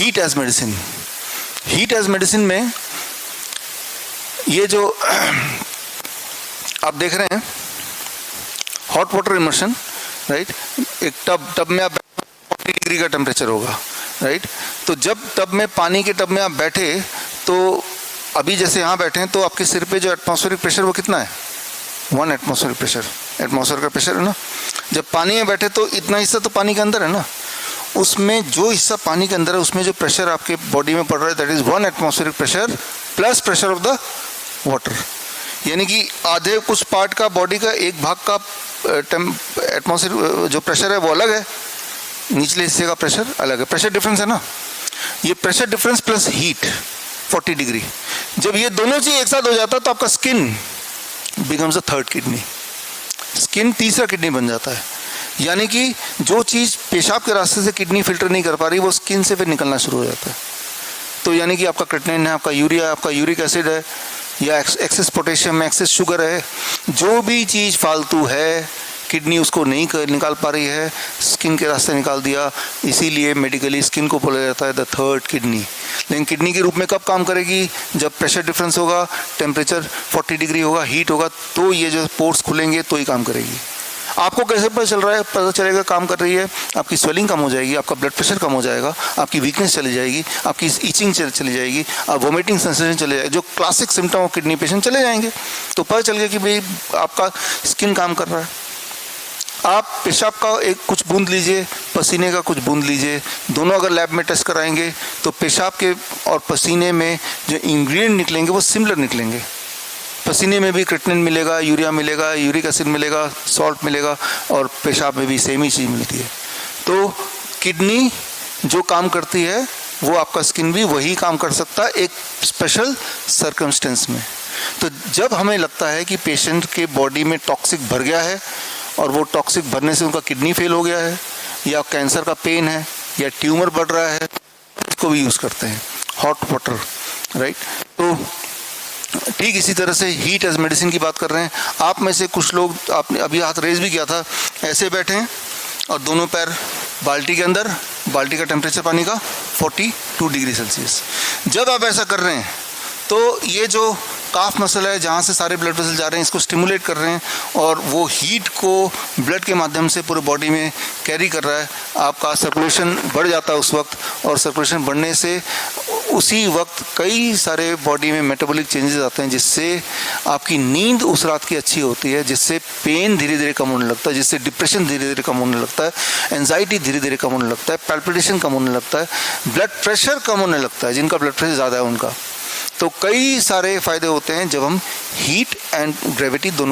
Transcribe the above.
Heat as medicine. Heat as medicine में ये जो आप देख रहे हैं हॉट वाटर इमर्शन, राइट। एक टब में आप 40 डिग्री का टेम्परेचर होगा, राइट। तो जब टब में, पानी के टब में आप बैठे, तो अभी जैसे यहाँ बैठे हैं, तो आपके सिर पे जो एटमॉस्फेरिक प्रेशर वो कितना है? 1 एटमॉस्फेरिक प्रेशर, एटमॉस्फेयर का प्रेशर है ना। जब पानी में बैठे तो इतना हिस्सा तो पानी के अंदर है ना, उसमें जो हिस्सा पानी के अंदर है उसमें जो प्रेशर आपके बॉडी में पड़ रहा है that is 1 atmospheric pressure plus pressure of the water. यानी कि आधे कुछ पार्ट का बॉडी का एक भाग का एटमॉस्फेरिक जो प्रेशर है वो अलग है, निचले हिस्से का प्रेशर अलग है। प्रेशर डिफरेंस है ना, ये pressure difference plus heat 40 degree, जब ये दोनों चीज एक साथ हो जाता है तो आपका skin becomes the third kidney. Skin तीसरा किडनी बन जाता है। यानी कि जो चीज पेशाब के रास्ते से किडनी फिल्टर नहीं कर पा रही वो स्किन से फिर निकलना शुरू हो जाता है। तो यानी कि आपका क्रिएटिनिन है, आपका यूरिया, आपका यूरिक एसिड है, या एक्सेस पोटेशियम, एक्सेस शुगर है, जो भी चीज फालतू है किडनी उसको नहीं निकाल पा रही है, स्किन के रास्ते निकाल दिया। इसीलिए मेडिकली स्किन को बोला जाता है द थर्ड किडनी। लेकिन किडनी के रूप में कब काम करेगी? जब प्रेशर डिफरेंस होगा, टेम्परेचर 40 डिग्री होगा, हीट होगा, तो ये जो पोर्स खुलेंगे तो ही काम करेगी। आपको कैसे पता चल रहा है? पता चलेगा काम कर रही है, आपकी स्वेलिंग कम हो जाएगी, आपका ब्लड प्रेशर कम हो जाएगा, आपकी वीकनेस चली जाएगी, आपकी ईचिंग चली जाएगी, वोमिटिंग सेंसेशन चले जाएगी, जो classic symptom of kidney patient चले जाएंगे। तो पता चल गया कि भाई आपका स्किन काम कर रहा है। आप पेशाब का एक कुछ बूंद लीजिए, पसीने का कुछ बूंद लीजिए, दोनों अगर लैब में टेस्ट कराएंगे तो पेशाब के और पसीने में जो इंग्रेडिएंट निकलेंगे वो सिमिलर निकलेंगे। पसीने में भी क्रिएटिनिन मिलेगा, यूरिया मिलेगा, यूरिक एसिड मिलेगा, सॉल्ट मिलेगा, और पेशाब में भी सेम ही चीज़ मिलती है। तो किडनी जो काम करती है वो आपका स्किन भी वही काम कर सकता है एक स्पेशल सर्कमस्टेंस में। तो जब हमें लगता है कि पेशेंट के बॉडी में टॉक्सिक भर गया है और वो टॉक्सिक भरने से उनका किडनी फेल हो गया है, या कैंसर का पेन है, या ट्यूमर बढ़ रहा है, इसको भी यूज़ करते हैं हॉट वाटर, राइट। तो ठीक इसी तरह से हीट एज मेडिसिन की बात कर रहे हैं। आप में से कुछ लोग, आपने अभी हाथ रेज भी किया था, ऐसे बैठे हैं और दोनों पैर बाल्टी के अंदर, बाल्टी का टेम्परेचर पानी का 42 डिग्री सेल्सियस। जब आप ऐसा कर रहे हैं तो ये जो काफ मसल है जहाँ से सारे ब्लड वेसल जा रहे हैं इसको स्टिमुलेट कर रहे हैं, और वो हीट को ब्लड के माध्यम से पूरे बॉडी में कैरी कर रहा है। आपका सर्कुलेशन बढ़ जाता है उस वक्त, और सर्कुलेशन बढ़ने से उसी वक्त कई सारे बॉडी में मेटाबॉलिक चेंजेस आते हैं, जिससे आपकी नींद उस रात की अच्छी होती है, जिससे पेन धीरे धीरे कम होने लगता है, जिससे डिप्रेशन धीरे धीरे कम होने लगता है, एंजाइटी धीरे धीरे कम होने लगता है, पैल्पिटेशन कम होने लगता है, ब्लड प्रेशर कम होने लगता है, जिनका ब्लड प्रेशर ज़्यादा है उनका। तो कई सारे फायदे होते हैं जब हम हीट एंड ग्रेविटी दोनों को